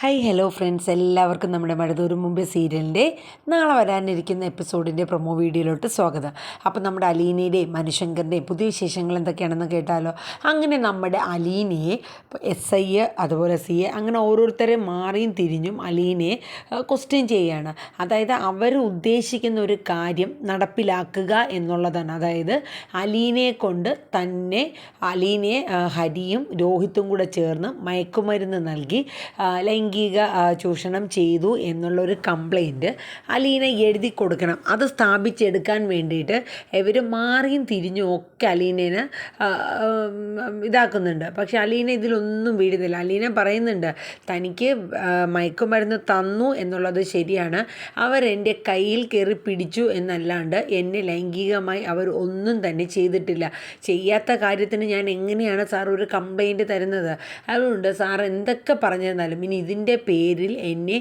Hi hello friends, എല്ലാവർക്കും നമ്മുടെ മഴതോറും മുമ്പേ സീരിയലിൻ്റെ നാളെ വരാനിരിക്കുന്ന എപ്പിസോഡിൻ്റെ പ്രൊമോ വീഡിയോയിലോട്ട് സ്വാഗതം. അപ്പോൾ നമ്മുടെ അലീനയുടെയും മനുശങ്കറിൻ്റെയും പുതിയ വിശേഷങ്ങൾ എന്തൊക്കെയാണെന്ന് കേട്ടാലോ. അങ്ങനെ നമ്മുടെ അലീനയെ SI അതുപോലെ CA അങ്ങനെ ഓരോരുത്തരെ മാറിയും തിരിഞ്ഞും അലീനയെ ക്വസ്റ്റ്യൻ ചെയ്യുകയാണ്. അതായത് അവർ ഉദ്ദേശിക്കുന്ന ഒരു കാര്യം നടപ്പിലാക്കുക എന്നുള്ളതാണ്. അതായത് അലീനയെ കൊണ്ട് തന്നെ അലീനയെ ഹരിയും രോഹിത്തും കൂടെ ചേർന്ന് മയക്കുമരുന്ന് നൽകി ലൈംഗിക ചൂഷണം ചെയ്തു എന്നുള്ളൊരു കംപ്ലൈൻറ്റ് അലീന എഴുതി കൊടുക്കണം. അത് സ്ഥാപിച്ചെടുക്കാൻ വേണ്ടിയിട്ട് ഇവർ മാറിയും തിരിഞ്ഞും ഒക്കെ അലീനേനെ ഇതാക്കുന്നുണ്ട്. പക്ഷെ അലീന ഇതിലൊന്നും വീഴുന്നില്ല. അലീന പറയുന്നുണ്ട്, തനിക്ക് മയക്കുമരുന്ന് തന്നു എന്നുള്ളത് ശരിയാണ്, അവരെൻ്റെ കയ്യിൽ കയറി പിടിച്ചു എന്നല്ലാണ്ട് എന്നെ ലൈംഗികമായി അവർ ഒന്നും തന്നെ ചെയ്തിട്ടില്ല. ചെയ്യാത്ത കാര്യത്തിന് ഞാൻ എങ്ങനെയാണ് സാർ ഒരു കംപ്ലൈൻറ്റ് തരുന്നത്? അതുകൊണ്ട് സാർ എന്തൊക്കെ പറഞ്ഞിരുന്നാലും ഇനി ഇതിൻ്റെ പേരിൽ എന്നെ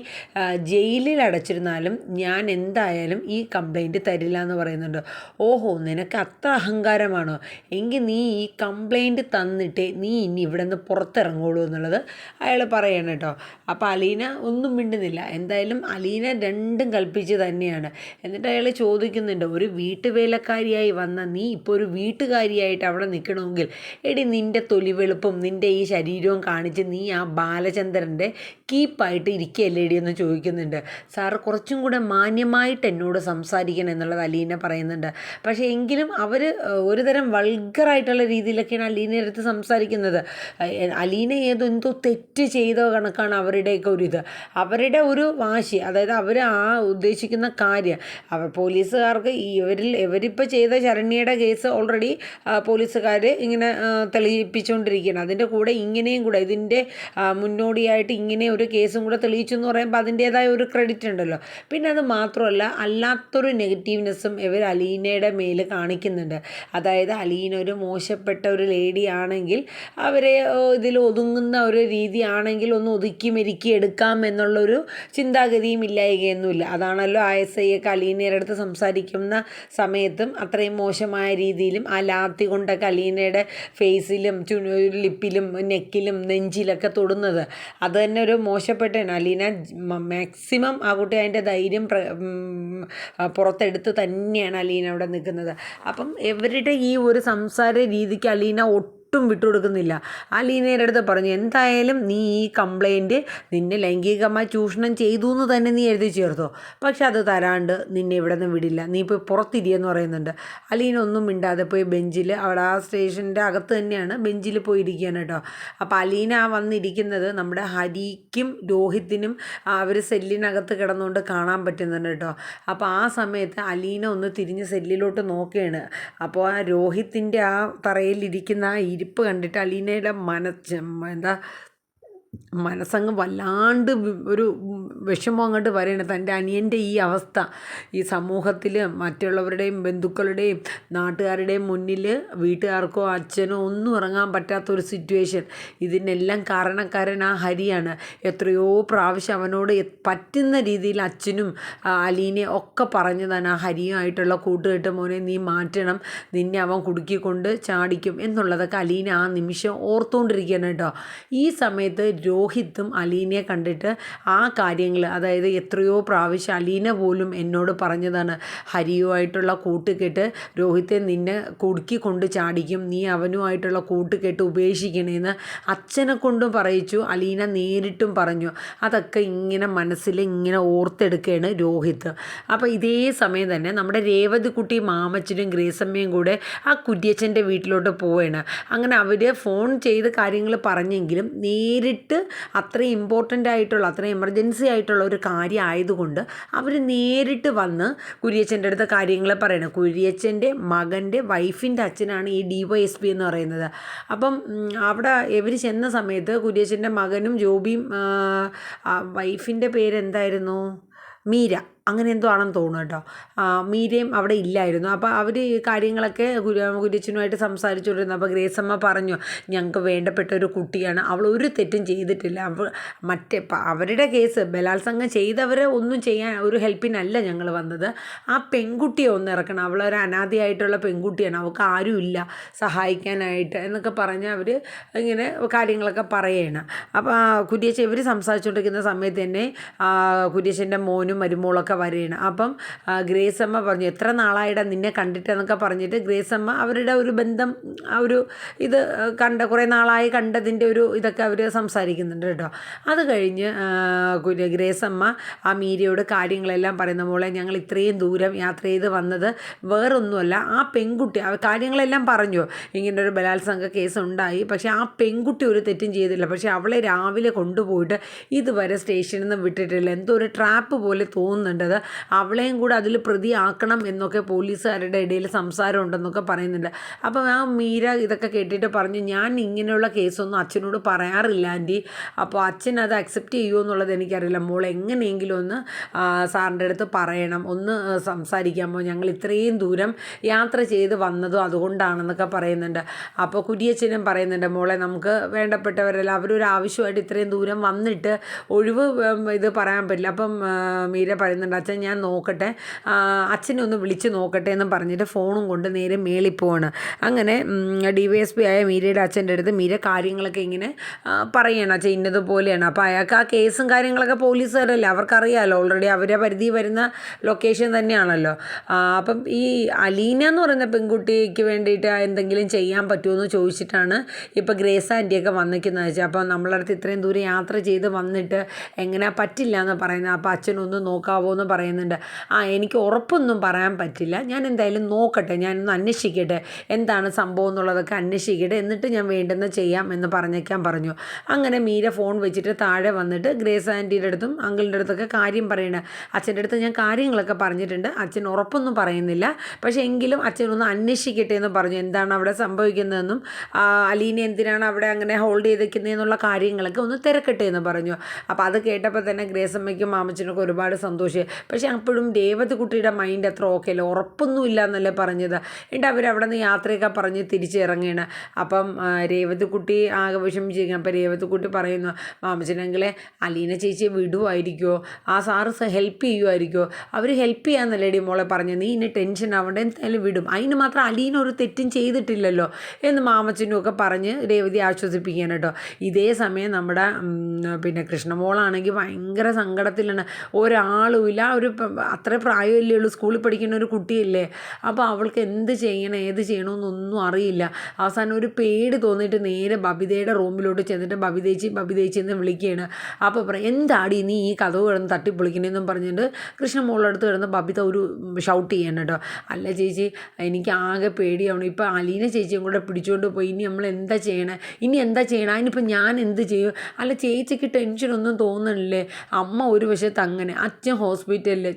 ജയിലിൽ അടച്ചിരുന്നാലും ഞാൻ എന്തായാലും ഈ കംപ്ലൈൻറ്റ് തരില്ല എന്ന് പറയുന്നുണ്ട്. ഓഹോ, നിനക്ക് അത്ര അഹങ്കാരമാണോ? എങ്കിൽ നീ ഈ കംപ്ലൈൻറ്റ് തന്നിട്ടേ നീ ഇനി ഇവിടെ നിന്ന് പുറത്തിറങ്ങുള്ളൂ എന്നുള്ളത് അയാൾ പറയണം കേട്ടോ. അപ്പോൾ അലീന ഒന്നും മിണ്ടുന്നില്ല. എന്തായാലും അലീന രണ്ടും കൽപ്പിച്ച് തന്നെയാണ്. എന്നിട്ട് അയാൾ ചോദിക്കുന്നുണ്ട്, ഒരു വീട്ടുവേലക്കാരിയായി വന്ന നീ ഇപ്പോൾ ഒരു വീട്ടുകാരിയായിട്ട് അവിടെ നിൽക്കണമെങ്കിൽ എടി നിൻ്റെ തൊലിവെളുപ്പും നിൻ്റെ ഈ ശരീരവും കാണിച്ച് നീ ആ ബാലചന്ദ്രൻ്റെ കീപ്പായിട്ട് ഇരിക്കുകയല്ലേ എടി എന്ന് ചോദിക്കുന്നുണ്ട്. സാർ കുറച്ചും കൂടെ മാന്യമായിട്ട് എന്നോട് സംസാരിക്കണം എന്നുള്ളത് അലീന പറയുന്നുണ്ട്. പക്ഷേ എങ്കിലും അവർ ഒരുതരം വൾഗറായിട്ടുള്ള രീതിയിലൊക്കെയാണ് അലീനയുടെ അടുത്ത് സംസാരിക്കുന്നത്. അലീന എന്തോ തെറ്റ് ചെയ്ത കണക്കാണ് അവരുടെയൊക്കെ ഒരു ഇത്, അവരുടെ ഒരു വാശി. അതായത് അവർ ആ ഉദ്ദേശിക്കുന്ന കാര്യം അവർ പോലീസുകാർക്ക് ഇവരിപ്പോൾ ചെയ്ത ശരണ്യയുടെ കേസ് ഓൾറെഡി പോലീസുകാർ ഇങ്ങനെ തെളിയിപ്പിച്ചുകൊണ്ടിരിക്കുകയാണ്. അതിൻ്റെ കൂടെ ഇങ്ങനെയും കൂടെ ഇതിൻ്റെ മുന്നോടിയായിട്ട് ഇങ്ങനെ ഒരു കേസും കൂടെ തെളിയിച്ചു എന്ന് പറയുമ്പോൾ അതിൻ്റേതായ ഒരു ക്രെഡിറ്റ് ഉണ്ടല്ലോ. പിന്നെ അത് മാത്രമല്ല, അല്ലാത്തൊരു നെഗറ്റീവ്നെസ്സും ഇവർ അലീനയുടെ മേൽ കാണിക്കുന്നുണ്ട്. അതായത് അലീന ഒരു മോശപ്പെട്ട ഒരു ലേഡി ആണെങ്കിൽ അവരെ ഇതിൽ ഒതുങ്ങുന്ന ഒരു രീതി ആണെങ്കിൽ ഒന്ന് ഒതുക്കി മെരുക്കി എടുക്കാം എന്നുള്ളൊരു ചിന്താഗതിയും ഇല്ലായികയൊന്നുമില്ല. അതാണല്ലോ SI ഒക്കെ അലീനയുടെ അടുത്ത് സംസാരിക്കുന്ന സമയത്തും അത്രയും മോശമായ രീതിയിലും ആ ലാത്തി കൊണ്ടൊക്കെ അലീനയുടെ ഫേസിലും ലിപ്പിലും നെക്കിലും നെഞ്ചിലൊക്കെ തൊടുന്നത്. അത് തന്നെ ഒരു മോശപ്പെട്ടാണ്. അലീന മാക്സിമം ആ കുട്ടി അതിൻ്റെ ധൈര്യം പുറത്തെടുത്ത് തന്നെയാണ് അലീന അവിടെ നിൽക്കുന്നത്. അപ്പം ഇവരുടെ ഈ ഒരു സംസാര രീതിക്ക് അലീന ഒട്ടും വിട്ടുകൊടുക്കുന്നില്ല. അലീനയുടെ അടുത്ത് പറഞ്ഞു, എന്തായാലും നീ ഈ കംപ്ലൈൻറ്റ് നിന്നെ ലൈംഗികമായി ചൂഷണം ചെയ്തു എന്ന് തന്നെ നീ എഴുതി ചേർത്തോ, പക്ഷെ അത് തരാണ്ട് നിന്നെ ഇവിടെ നിന്ന് വിടില്ല, നീ പോയി പുറത്തിരിയെന്ന് പറയുന്നുണ്ട്. അലീന ഒന്നും മിണ്ടാതെ പോയി ബെഞ്ചിൽ, അവിടെ ആ സ്റ്റേഷൻ്റെ അകത്ത് തന്നെയാണ് ബെഞ്ചിൽ പോയി ഇരിക്കുകയാണ് കേട്ടോ. അപ്പോൾ അലീന വന്നിരിക്കുന്നത് നമ്മുടെ ഹരിക്കും രോഹിത്തിനും അവർ സെല്ലിനകത്ത് കിടന്നുകൊണ്ട് കാണാൻ പറ്റുന്നുണ്ട് കേട്ടോ. അപ്പോൾ ആ സമയത്ത് അലീന ഒന്ന് തിരിഞ്ഞ് സെല്ലിലോട്ട് നോക്കുകയാണ്. അപ്പോൾ ആ രോഹിത്തിൻ്റെ ആ തറയിലിരിക്കുന്ന ആ ഇരിപ്പ് കണ്ടിട്ട് അലീനയുടെ മനസ്സങ്ങ് വല്ലാണ്ട് ഒരു വിഷമം അങ്ങോട്ട് പറയണത്. തൻ്റെ അനിയൻ്റെ ഈ അവസ്ഥ ഈ സമൂഹത്തിൽ മറ്റുള്ളവരുടെയും ബന്ധുക്കളുടെയും നാട്ടുകാരുടെയും മുന്നിൽ വീട്ടുകാർക്കോ അച്ഛനോ ഒന്നും ഇറങ്ങാൻ പറ്റാത്തൊരു സിറ്റുവേഷൻ, ഇതിനെല്ലാം കാരണക്കാരൻ ആ ഹരിയാണ്. എത്രയോ പ്രാവശ്യം അവനോട് പറ്റുന്ന രീതിയിൽ അച്ഛനും അലീനെ ഒക്കെ പറഞ്ഞതാണ്, ആ ഹരിയുമായിട്ടുള്ള കൂട്ടുകെട്ട് മോനെ നീ മാറ്റണം, നിന്നെ അവൻ കുടുക്കിക്കൊണ്ട് ചാടിക്കും എന്നുള്ളതൊക്കെ അലീന ആ നിമിഷം ഓർത്തുകൊണ്ടിരിക്കുകയാണ് കേട്ടോ. ഈ സമയത്ത് രോഹിത്തും അലീനയെ കണ്ടിട്ട് ആ കാര്യങ്ങൾ, അതായത് എത്രയോ പ്രാവശ്യം അലീന പോലും എന്നോട് പറഞ്ഞതാണ്, ഹരിയുമായിട്ടുള്ള കൂട്ടുകെട്ട് രോഹിത്തെ നിന്നെ കുടുക്കിക്കൊണ്ട് ചാടിക്കും, നീ അവനുമായിട്ടുള്ള കൂട്ടുകെട്ട് ഉപേക്ഷിക്കണേന്ന് അച്ഛനെ കൊണ്ടും പറയിച്ചു, അലീന നേരിട്ടും പറഞ്ഞു. അതൊക്കെ ഇങ്ങനെ മനസ്സിൽ ഇങ്ങനെ ഓർത്തെടുക്കുകയാണ് രോഹിത്ത്. അപ്പോൾ ഇതേ സമയം തന്നെ നമ്മുടെ രേവതിക്കുട്ടി മാമച്ചനും ഗ്രേസമ്മയും കൂടെ ആ കുര്യച്ചൻ്റെ വീട്ടിലോട്ട് പോവുകയാണ്. അങ്ങനെ അവർ ഫോൺ ചെയ്ത് കാര്യങ്ങൾ പറഞ്ഞെങ്കിലും നേരിട്ട് അത്രയും ഇമ്പോർട്ടൻ്റ് ആയിട്ടുള്ള അത്രയും എമർജൻസി ആയിട്ടുള്ള ഒരു കാര്യം ആയതുകൊണ്ട് അവർ നേരിട്ട് വന്ന് കുര്യച്ചൻ്റെ അടുത്ത കാര്യങ്ങൾ പറയണം. കുര്യച്ചൻ്റെ മകൻ്റെ വൈഫിൻ്റെ അച്ഛനാണ് ഈ DYSP എന്ന് പറയുന്നത്. അപ്പം അവിടെ ഇവർ ചെന്ന സമയത്ത് കുര്യച്ചൻ്റെ മകനും ജോബിയും, വൈഫിൻ്റെ പേരെന്തായിരുന്നു, മീര, അങ്ങനെ എന്തോ ആണെന്ന് തോന്നുന്നു കേട്ടോ. മീരയും അവിടെ ഇല്ലായിരുന്നു. അപ്പോൾ അവർ കാര്യങ്ങളൊക്കെ കുര്യച്ചനുമായിട്ട് സംസാരിച്ചുകൊണ്ടിരുന്നു. അപ്പോൾ ഗ്രേസമ്മ പറഞ്ഞു, ഞങ്ങൾക്ക് വേണ്ടപ്പെട്ട ഒരു കുട്ടിയാണ്, അവൾ ഒരു തെറ്റും ചെയ്തിട്ടില്ല. അവരുടെ കേസ് ബലാത്സംഗം ചെയ്തവരെ ഒന്നും ചെയ്യാൻ ഒരു ഹെൽപ്പിനല്ല ഞങ്ങൾ വന്നത്, ആ പെൺകുട്ടിയെ ഒന്ന് ഇറക്കണം, അവളൊരു അനാഥയായിട്ടുള്ള പെൺകുട്ടിയാണ്, അവൾക്ക് ആരുമില്ല സഹായിക്കാനായിട്ട് എന്നൊക്കെ പറഞ്ഞ് അവർ ഇങ്ങനെ കാര്യങ്ങളൊക്കെ പറയുകയാണ്. അപ്പോൾ കുര്യച്ചൻ ഇവർ സംസാരിച്ചുകൊണ്ടിരിക്കുന്ന സമയത്ത് തന്നെ കുര്യച്ചൻ്റെ മോനും മരുമോളൊക്കെ വരികയാണ്. അപ്പം ഗ്രേസമ്മ പറഞ്ഞു, എത്ര നാളായിട്ടാണ് നിന്നെ കണ്ടിട്ടെന്നൊക്കെ പറഞ്ഞിട്ട് ഗ്രേസമ്മ അവരുടെ ഒരു ബന്ധം ഒരു ഇത് കുറേ നാളായി കണ്ടതിൻ്റെ ഒരു ഇതൊക്കെ അവർ സംസാരിക്കുന്നുണ്ട് കേട്ടോ. അത് കഴിഞ്ഞ് ഗ്രേസമ്മ ആ മീരയോട് കാര്യങ്ങളെല്ലാം പറയുന്ന, മോളെ ഞങ്ങൾ ഇത്രയും ദൂരം യാത്ര ചെയ്ത് വന്നത് വേറൊന്നുമല്ല, ആ പെൺകുട്ടി കാര്യങ്ങളെല്ലാം പറഞ്ഞു, ഇങ്ങനൊരു ബലാത്സംഗ കേസ് ഉണ്ടായി, പക്ഷേ ആ പെൺകുട്ടി ഒരു തെറ്റും ചെയ്തില്ല, പക്ഷേ അവളെ രാവിലെ കൊണ്ടുപോയിട്ട് ഇതുവരെ സ്റ്റേഷനിൽ നിന്ന് വിട്ടിട്ടില്ല, എന്തോ ഒരു ട്രാപ്പ് പോലെ തോന്നുന്നുണ്ട്, അവളെയും കൂടെ അതിൽ പ്രതിയാക്കണം എന്നൊക്കെ പോലീസുകാരുടെ ഇടയിൽ സംസാരം ഉണ്ടെന്നൊക്കെ പറയുന്നുണ്ട്. അപ്പം ആ മീര ഇതൊക്കെ കേട്ടിട്ട് പറഞ്ഞു, ഞാൻ ഇങ്ങനെയുള്ള കേസൊന്നും അച്ഛനോട് പറയാറില്ല ആൻറ്റി, അപ്പോൾ അച്ഛൻ അത് അക്സെപ്റ്റ് ചെയ്യുമോ എന്നുള്ളത് എനിക്കറിയില്ല, മോൾ എങ്ങനെയെങ്കിലും ഒന്ന് സാറിൻ്റെ അടുത്ത് പറയണം, ഒന്ന് സംസാരിക്കാമോ, ഞങ്ങൾ ഇത്രയും ദൂരം യാത്ര ചെയ്ത് വന്നതും അതുകൊണ്ടാണെന്നൊക്കെ പറയുന്നുണ്ട്. അപ്പോൾ കുര്യച്ചനും പറയുന്നുണ്ട്, മോളെ നമുക്ക് വേണ്ടപ്പെട്ടവരല്ല, അവരൊരു ആവശ്യമായിട്ട് ഇത്രയും ദൂരം വന്നിട്ട് ഒഴിവ് ഇത് പറയാൻ പറ്റില്ല. അപ്പം മീര പറയുന്നുണ്ട്, അച്ഛൻ ഞാൻ നോക്കട്ടെ, അച്ഛനെ ഒന്ന് വിളിച്ച് നോക്കട്ടെ എന്ന് പറഞ്ഞിട്ട് ഫോണും കൊണ്ട് നേരെ മേളിൽ പോവാണ്. അങ്ങനെ DYSP ആയ മീരയുടെ അച്ഛൻ്റെ അടുത്ത് മീര കാര്യങ്ങളൊക്കെ ഇങ്ങനെ പറയണം, അച്ഛൻ ഇന്നതുപോലെയാണ്. അപ്പോൾ അയാൾക്ക് ആ കേസും കാര്യങ്ങളൊക്കെ പോലീസുകാരല്ലേ, അവർക്കറിയാമല്ലോ, ഓൾറെഡി അവരെ പരിധി വരുന്ന ലൊക്കേഷൻ തന്നെയാണല്ലോ. അപ്പം ഈ അലീന എന്ന് പറയുന്ന പെൺകുട്ടിക്ക് വേണ്ടിയിട്ട് എന്തെങ്കിലും ചെയ്യാൻ പറ്റുമോ എന്ന് ചോദിച്ചിട്ടാണ് ഇപ്പോൾ ഗ്രേസ് ആൻറ്റിയൊക്കെ വന്നിരിക്കുന്നത് വെച്ചാൽ. അപ്പോൾ നമ്മളടുത്ത് ഇത്രയും ദൂരം യാത്ര ചെയ്ത് വന്നിട്ട് എങ്ങനെ പറ്റില്ല എന്ന് പറയുന്നത്. അപ്പോൾ അച്ഛനൊന്ന് നോക്കാവോ എന്ന് പറയുന്നുണ്ട്. എനിക്ക് ഉറപ്പൊന്നും പറയാൻ പറ്റില്ല, ഞാൻ എന്തായാലും നോക്കട്ടെ, ഞാനൊന്ന് അന്വേഷിക്കട്ടെ, എന്താണ് സംഭവം എന്നുള്ളതൊക്കെ അന്വേഷിക്കട്ടെ, എന്നിട്ട് ഞാൻ വേണ്ടുന്നത് ചെയ്യാം എന്ന് പറഞ്ഞേക്കാൻ പറഞ്ഞു. അങ്ങനെ മീര ഫോൺ വെച്ചിട്ട് താഴെ വന്നിട്ട് ഗ്രേസ് ആൻറ്റിയുടെ അടുത്തും അങ്കിളിൻ്റെ അടുത്തൊക്കെ കാര്യം പറയണേ. അച്ഛൻ്റെ അടുത്ത് ഞാൻ കാര്യങ്ങളൊക്കെ പറഞ്ഞിട്ടുണ്ട്, അച്ഛൻ ഉറപ്പൊന്നും പറയുന്നില്ല, പക്ഷേ എങ്കിലും അച്ഛനൊന്ന് അന്വേഷിക്കട്ടെ എന്ന് പറഞ്ഞു, എന്താണ് അവിടെ സംഭവിക്കുന്നതെന്നും അലീന എന്തിനാണ് അവിടെ അങ്ങനെ ഹോൾഡ് ചെയ്തേക്കുന്നതെന്നുള്ള കാര്യങ്ങളൊക്കെ ഒന്ന് തിരക്കട്ടെ എന്ന് പറഞ്ഞു. അപ്പോൾ അത് കേട്ടപ്പോൾ തന്നെ ഗ്രേസമ്മയ്ക്കും മാമച്ചനൊക്കെ ഒരുപാട് സന്തോഷമായി. പക്ഷേ അപ്പോഴും രേവതി കുട്ടിയുടെ മൈൻഡ് അത്ര ഓക്കെ അല്ല, ഉറപ്പൊന്നുമില്ല എന്നല്ലേ പറഞ്ഞത്. എന്നിട്ട് അവരവിടെ നിന്ന് യാത്രയൊക്കെ പറഞ്ഞ് തിരിച്ചിറങ്ങുകയാണ്. അപ്പം രേവതി കുട്ടി ആകെ വിഷമിച്ചിരിക്കണം. അപ്പോൾ രേവതി കുട്ടി പറയുന്നു, മാമച്ചനെങ്കിലെ അലീന ചേച്ചിയെ വിടുമായിരിക്കുമോ, ആ സാറ് ഹെൽപ്പ് ചെയ്യുമായിരിക്കുമോ, അവർ ഹെൽപ്പ് ചെയ്യാമെന്നല്ലേടി മോളെ പറഞ്ഞു, നീ ഇനി ടെൻഷൻ ആവേണ്ട, എന്തായാലും വിടും, അതിന് മാത്രം അലീന ഒരു തെറ്റും ചെയ്തിട്ടില്ലല്ലോ എന്ന് മാമച്ചനും ഒക്കെ പറഞ്ഞ് രേവതി ആശ്വസിപ്പിക്കാൻ കേട്ടോ. ഇതേ സമയം നമ്മുടെ പിന്നെ കൃഷ്ണമോളാണെങ്കിൽ ഭയങ്കര സങ്കടത്തിലാണ്, ഒരാളുമില്ല, അത്ര പ്രായമല്ലേ ഉള്ളൂ, സ്കൂളിൽ പഠിക്കുന്ന ഒരു കുട്ടിയല്ലേ, അപ്പോൾ അവൾക്ക് എന്ത് ചെയ്യണം ഏത് ചെയ്യണമെന്നൊന്നും അറിയില്ല. അവസാനം ഒരു പേടി തോന്നിയിട്ട് നേരെ ബബിതയുടെ റൂമിലോട്ട് ചെന്നിട്ട് ബബിതേച്ചി എന്ന് വിളിക്കുകയാണ്. അപ്പോൾ പറയും, എന്താടി നീ ഈ കഥവ് കിടന്ന് തട്ടിപ്പൊളിക്കണേന്നും പറഞ്ഞിട്ട് കൃഷ്ണമോളുടെ അടുത്ത് കിടന്ന് ബബിത ഒരു ഷൗട്ട് ചെയ്യണം കേട്ടോ. അല്ല ചേച്ചി, എനിക്ക് ആകെ പേടിയാവണം, ഇപ്പോൾ അലീന ചേച്ചിയും കൂടെ പിടിച്ചുകൊണ്ട് പോയി, ഇനി നമ്മൾ എന്താ ചെയ്യണം, അതിനിപ്പോൾ ഞാൻ എന്ത് ചെയ്യും, അല്ല ചേച്ചിക്ക് ടെൻഷനൊന്നും തോന്നണില്ലേ, അമ്മ ഒരു വശത്ത് അങ്ങനെ, അച്ഛൻ ഹോസ്പിറ്റലിൽ,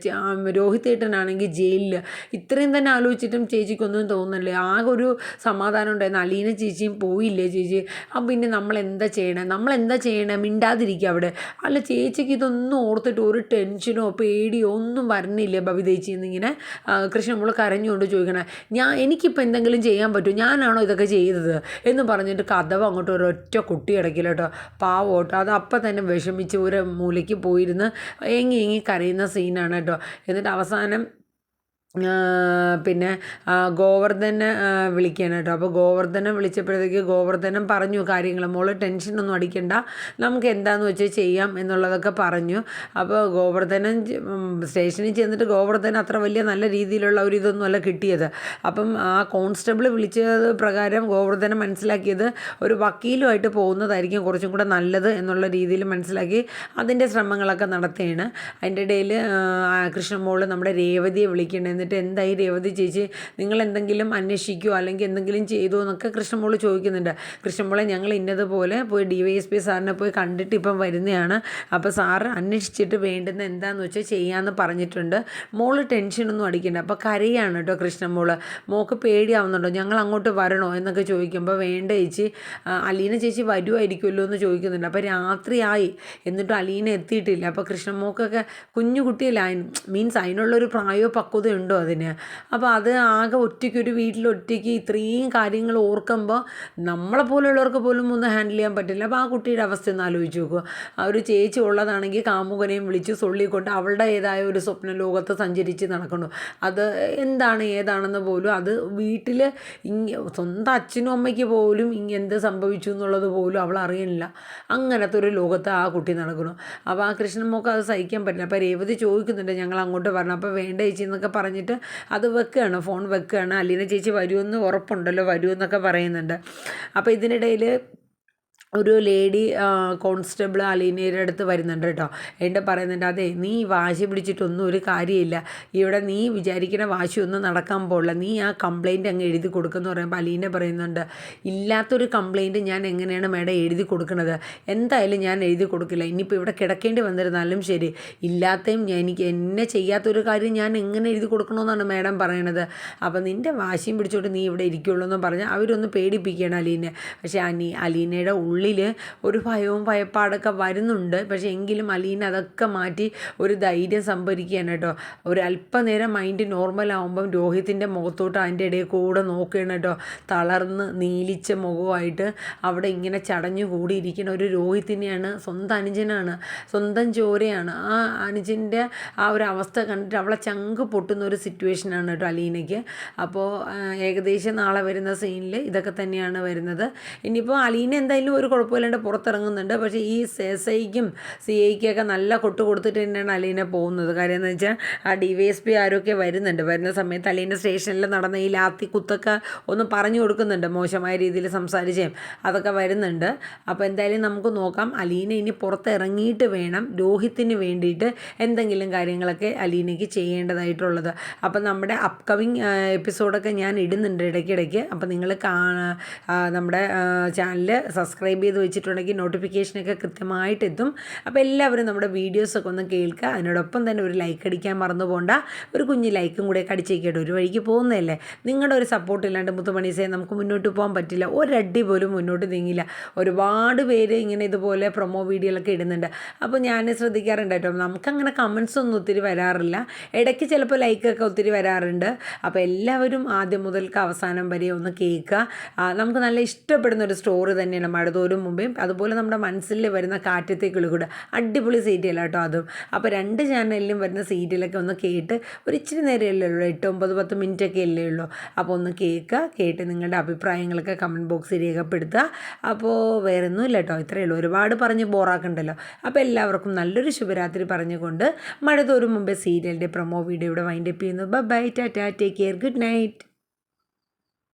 രോഹിതേട്ടനാണെങ്കിൽ ജയിലിൽ, ഇത്രയും തന്നെ ആലോചിച്ചിട്ടും ചേച്ചിക്കൊന്നും തോന്നണില്ലേ, ആകെ ഒരു സമാധാനം ഉണ്ടായിരുന്നു, അലീന ചേച്ചിയും പോയില്ലേ ചേച്ചി, അപ്പം പിന്നെ നമ്മളെന്താ ചെയ്യണേ, മിണ്ടാതിരിക്കുക അവിടെ, അല്ല ചേച്ചിക്ക് ഇതൊന്നും ഓർത്തിട്ട് ഒരു ടെൻഷനോ പേടിയോ ഒന്നും വരണില്ലേ ബബിതേച്ചി എന്നിങ്ങനെ കൃഷ്ണമോൾ കരഞ്ഞുകൊണ്ട് ചോദിക്കണേ. എനിക്കിപ്പോൾ എന്തെങ്കിലും ചെയ്യാൻ പറ്റുമോ, ഞാനാണോ ഇതൊക്കെ ചെയ്തത് എന്ന് പറഞ്ഞിട്ട് കഥവ് അങ്ങോട്ട് ഒരൊറ്റ കുട്ടി അടക്കില്ല കേട്ടോ, പാവോട്ടോ. അത് അപ്പം തന്നെ വിഷമിച്ച് ഒരു മൂലയ്ക്ക് പോയിരുന്ന് ഏങ്ങി കരയുന്ന സീനാണ് കേട്ടോ. എന്നിട്ട് അവസാനം പിന്നെ ഗോവർദ്ധനെ വിളിക്കുകയാണ് കേട്ടോ. അപ്പോൾ ഗോവർദ്ധനെ വിളിച്ചപ്പോഴത്തേക്ക് ഗോവർദ്ധനം പറഞ്ഞു കാര്യങ്ങൾ, മോള് ടെൻഷനൊന്നും അടിക്കണ്ട, നമുക്ക് എന്താണെന്ന് വെച്ചാൽ ചെയ്യാം എന്നുള്ളതൊക്കെ പറഞ്ഞു. അപ്പോൾ ഗോവർദ്ധനൻ സ്റ്റേഷനിൽ ചെന്നിട്ട് ഗോവർദ്ധൻ അത്ര വലിയ നല്ല രീതിയിലുള്ള ഒരു ഇതൊന്നുമല്ല കിട്ടിയത്. അപ്പം ആ കോൺസ്റ്റബിൾ വിളിച്ചത് പ്രകാരം ഗോവർദ്ധനം മനസ്സിലാക്കിയത് ഒരു വക്കീലുമായിട്ട് പോകുന്നതായിരിക്കും കുറച്ചും കൂടെ നല്ലത് എന്നുള്ള രീതിയിൽ മനസ്സിലാക്കി അതിൻ്റെ ശ്രമങ്ങളൊക്കെ നടത്തുകയാണ്. അതിൻ്റെ ഇടയിൽ കൃഷ്ണമോൾ നമ്മുടെ രേവതിയെ വിളിക്കേണ്ടത്. എന്നിട്ട് എന്തായി രേവതി ചേച്ചി, നിങ്ങൾ എന്തെങ്കിലും അന്വേഷിക്കുമോ അല്ലെങ്കിൽ എന്തെങ്കിലും ചെയ്തോ എന്നൊക്കെ കൃഷ്ണമോൾ ചോദിക്കുന്നുണ്ട്. കൃഷ്ണമോളെ ഞങ്ങൾ ഇന്നതുപോലെ പോയി DYSP സാറിനെ പോയി കണ്ടിട്ട് ഇപ്പം വരുന്നതാണ്. അപ്പോൾ സാറ് അന്വേഷിച്ചിട്ട് വേണ്ടുന്ന എന്താണെന്ന് വെച്ചാൽ ചെയ്യാമെന്ന് പറഞ്ഞിട്ടുണ്ട്. മോള് ടെൻഷനൊന്നും അടിക്കണ്ട. അപ്പോൾ കരയാണ് കേട്ടോ കൃഷ്ണമോള്. മോൾക്ക് പേടിയാവുന്നുണ്ടോ, ഞങ്ങൾ അങ്ങോട്ട് വരണോ എന്നൊക്കെ ചോദിക്കുമ്പോൾ വേണ്ട ചേച്ചി, അലീന ചേച്ചി വരുമായിരിക്കുമല്ലോ എന്ന് ചോദിക്കുന്നുണ്ട്. അപ്പോൾ രാത്രിയായി എന്നിട്ടും അലീന എത്തിയിട്ടില്ല. അപ്പോൾ കൃഷ്ണമോൾക്കൊക്കെ കുഞ്ഞു കുട്ടിയല്ല, മീൻസ് അതിനുള്ളൊരു പ്രായോ പക്വത ഉണ്ടോ അതിന്. അപ്പോൾ അത് ആകെ ഒറ്റയ്ക്കൊരു വീട്ടിൽ ഒറ്റയ്ക്ക് ഇത്രയും കാര്യങ്ങൾ ഓർക്കുമ്പോൾ നമ്മളെ പോലെയുള്ളവർക്ക് പോലും ഒന്ന് ഹാൻഡിൽ ചെയ്യാൻ പറ്റില്ല. അപ്പോൾ ആ കുട്ടിയുടെ അവസ്ഥ ഒന്ന് ആലോചിച്ച് നോക്കുക. ആ ഒരു ചേച്ചി ഉള്ളതാണെങ്കിൽ കാമുകനെയും വിളിച്ച് സൊള്ളിക്കൊണ്ട് അവളുടെ ഏതായ ഒരു സ്വപ്ന ലോകത്ത് സഞ്ചരിച്ച് നടക്കുന്നു. അത് എന്താണ് ഏതാണെന്ന് പോലും അത് വീട്ടിൽ സ്വന്തം അച്ഛനും അമ്മയ്ക്ക് പോലും എന്ത് സംഭവിച്ചു എന്നുള്ളത് പോലും അവൾ അറിയണില്ല. അങ്ങനത്തെ ഒരു ലോകത്ത് ആ കുട്ടി നടക്കുന്നു. അപ്പോൾ ആ കൃഷ്ണമോൾക്ക് അത് സഹിക്കാൻ പറ്റില്ല. അപ്പോൾ രേവതി ചോദിക്കുന്നുണ്ട് ഞങ്ങൾ അങ്ങോട്ട് വരണം. അപ്പോൾ വേണ്ട ചേച്ചി എന്നൊക്കെ പറഞ്ഞിട്ട് അത് വെക്കുകയാണ്, ഫോൺ വെക്കുകയാണ്. അലീന ചേച്ചി വരുമെന്ന് ഉറപ്പുണ്ടല്ലോ, വരുമെന്നൊക്കെ പറയുന്നുണ്ട്. അപ്പോൾ ഇതിനിടയിൽ ഒരു ലേഡി കോൺസ്റ്റബിൾ അലീനയുടെ അടുത്ത് വരുന്നുണ്ട് കേട്ടോ. എന്നിട്ട് പറയുന്നുണ്ട്, അതെ നീ വാശി പിടിച്ചിട്ടൊന്നും ഒരു കാര്യമില്ല, ഇവിടെ നീ വിചാരിക്കുന്ന വാശിയൊന്നും നടക്കാൻ പോകില്ല, നീ ആ കംപ്ലയിൻറ്റ് അങ്ങ് എഴുതി കൊടുക്കുമെന്ന് പറയുമ്പോൾ അലീന പറയുന്നുണ്ട്, ഇല്ലാത്തൊരു കംപ്ലയിൻറ്റ് ഞാൻ എങ്ങനെയാണ് മേഡം എഴുതി കൊടുക്കുന്നത്, എന്തായാലും ഞാൻ എഴുതി കൊടുക്കില്ല. ഇനിയിപ്പോൾ ഇവിടെ കിടക്കേണ്ടി വന്നിരുന്നാലും ശരി, ഇല്ലാത്തയും എനിക്ക് എന്നെ ചെയ്യാത്തൊരു കാര്യം ഞാൻ എങ്ങനെ എഴുതി കൊടുക്കണമെന്നാണ് മേഡം പറയണത്. അപ്പോൾ നിൻ്റെ വാശിയും പിടിച്ചോട്ട് നീ ഇവിടെ ഇരിക്കുള്ളൂ എന്ന് പറഞ്ഞാൽ അവരൊന്ന് പേടിപ്പിക്കുകയാണ് അലീനെ. പക്ഷേ അലീനയുടെ ഉള്ളിൽ ഒരു ഭയവും ഭയപ്പാടൊക്കെ വരുന്നുണ്ട്. പക്ഷേ എങ്കിലും അലീന അതൊക്കെ മാറ്റി ഒരു ധൈര്യം സംഭരിക്കുകയാണ് കേട്ടോ. ഒരു അല്പനേരം മൈൻഡ് നോർമലാവുമ്പം രോഹിത്തിൻ്റെ മുഖത്തോട്ട് അതിൻ്റെ ഇടയിൽ കൂടെ നോക്കുകയാണ് കേട്ടോ. തളർന്ന് നീലിച്ച മുഖമായിട്ട് അവിടെ ഇങ്ങനെ ചടഞ്ഞു കൂടിയിരിക്കുന്ന ഒരു രോഹിത്തിനെയാണ്. സ്വന്തം അനുജനാണ്, സ്വന്തം ചോരയാണ്. ആ അനുജൻ്റെ ആ ഒരു അവസ്ഥ കണ്ടിട്ട് അവളെ ചങ്ക് പൊട്ടുന്ന ഒരു സിറ്റുവേഷനാണ് കേട്ടോ അലീനയ്ക്ക്. അപ്പോൾ ഏകദേശം നാളെ വരുന്ന സീനിൽ ഇതൊക്കെ തന്നെയാണ് വരുന്നത്. ഇനിയിപ്പോൾ അലീന എന്തായാലും ഒരു കുഴപ്പമില്ലാണ്ട് പുറത്തിറങ്ങുന്നുണ്ട്. പക്ഷേ ഈ SIക്കും CIക്കൊക്കെ നല്ല കൊട്ട് കൊടുത്തിട്ട് തന്നെയാണ് അലീന പോകുന്നത്. കാര്യം എന്ന് വെച്ചാൽ ആ DYSP ആരൊക്കെ വരുന്നുണ്ട്. വരുന്ന സമയത്ത് അലീന സ്റ്റേഷനിൽ നടന്ന ഈ ലാത്തി കുത്തൊക്കെ ഒന്ന് പറഞ്ഞു കൊടുക്കുന്നുണ്ട്, മോശമായ രീതിയിൽ സംസാരിച്ചേം അതൊക്കെ വരുന്നുണ്ട്. അപ്പോൾ എന്തായാലും നമുക്ക് നോക്കാം. അലീന ഇനി പുറത്തിറങ്ങിയിട്ട് വേണം രോഹിത്തിന് വേണ്ടിയിട്ട് എന്തെങ്കിലും കാര്യങ്ങളൊക്കെ അലീനയ്ക്ക് ചെയ്യേണ്ടതായിട്ടുള്ളത്. അപ്പം നമ്മുടെ അപ്കമിങ് എപ്പിസോഡൊക്കെ ഞാൻ ഇടുന്നുണ്ട് ഇടയ്ക്കിടയ്ക്ക്. അപ്പോൾ നിങ്ങൾ നമ്മുടെ ചാനൽ സബ്സ്ക്രൈബ് ചെയ്ത് വെച്ചിട്ടുണ്ടെങ്കിൽ നോട്ടിഫിക്കേഷനൊക്കെ കൃത്യമായിട്ട് എത്തും. അപ്പോൾ എല്ലാവരും നമ്മുടെ വീഡിയോസൊക്കെ ഒന്ന് കേൾക്കുക. അതിനോടൊപ്പം തന്നെ ഒരു ലൈക്ക് അടിക്കാൻ മറന്നു പോകണ്ട. ഒരു കുഞ്ഞ് ലൈക്കും കൂടെ അടിച്ചേക്കട്ടെ. ഒരു വഴിക്ക് പോകുന്നതല്ലേ. നിങ്ങളുടെ ഒരു സപ്പോർട്ട് ഇല്ലാണ്ട് മുത്തുമണീസേ നമുക്ക് മുന്നോട്ട് പോകാൻ പറ്റില്ല. ഒരടി പോലും മുന്നോട്ട് നീങ്ങില്ല. ഒരുപാട് പേര് ഇങ്ങനെ ഇതുപോലെ പ്രൊമോ വീഡിയോകളൊക്കെ ഇടുന്നുണ്ട്. അപ്പോൾ ഞാൻ ശ്രദ്ധിക്കാറുണ്ട് കേട്ടോ. നമുക്കങ്ങനെ കമൻസ് ഒന്നും ഒത്തിരി വരാറില്ല. ഇടയ്ക്ക് ചിലപ്പോൾ ലൈക്കൊക്കെ ഒത്തിരി വരാറുണ്ട്. അപ്പോൾ എല്ലാവരും ആദ്യം മുതൽക്ക് അവസാനം വരെ ഒന്ന് കേൾക്കുക. നമുക്ക് നല്ല ഇഷ്ടപ്പെടുന്ന ഒരു സ്റ്റോറി തന്നെയാണ് മഴതോരും മുമ്പേ. അതുപോലെ നമ്മുടെ മനസ്സിൽ വരുന്ന കാറ്റത്തെ കിളികൂടെ അടിപൊളി സീരിയൽ കേട്ടോ അതും. അപ്പോൾ 2 ചാനലിലും വരുന്ന സീരിയലൊക്കെ ഒന്ന് കേട്ട് ഒരു ഇച്ചിരി നേരമല്ലേ ഉള്ളൂ, 8, 9, 10 മിനിറ്റൊക്കെ അല്ലേ ഉള്ളൂ. അപ്പോൾ ഒന്ന് കേൾക്കുക. കേട്ട് നിങ്ങളുടെ അഭിപ്രായങ്ങളൊക്കെ കമൻറ്റ് ബോക്സിൽ രേഖപ്പെടുത്തുക. അപ്പോൾ വേറെ ഒന്നുമില്ല കേട്ടോ, ഇത്രയേ ഉള്ളൂ. ഒരുപാട് പറഞ്ഞ് ബോറാക്കണ്ടല്ലോ. അപ്പോൾ എല്ലാവർക്കും നല്ലൊരു ശുഭരാത്രി പറഞ്ഞുകൊണ്ട് മഴതോരും മുമ്പേ സീരിയലിൻ്റെ പ്രൊമോ വീഡിയോ ഇവിടെ വൈൻഡപ്പ് ചെയ്യുന്നു. Bye, tata, take care, good night.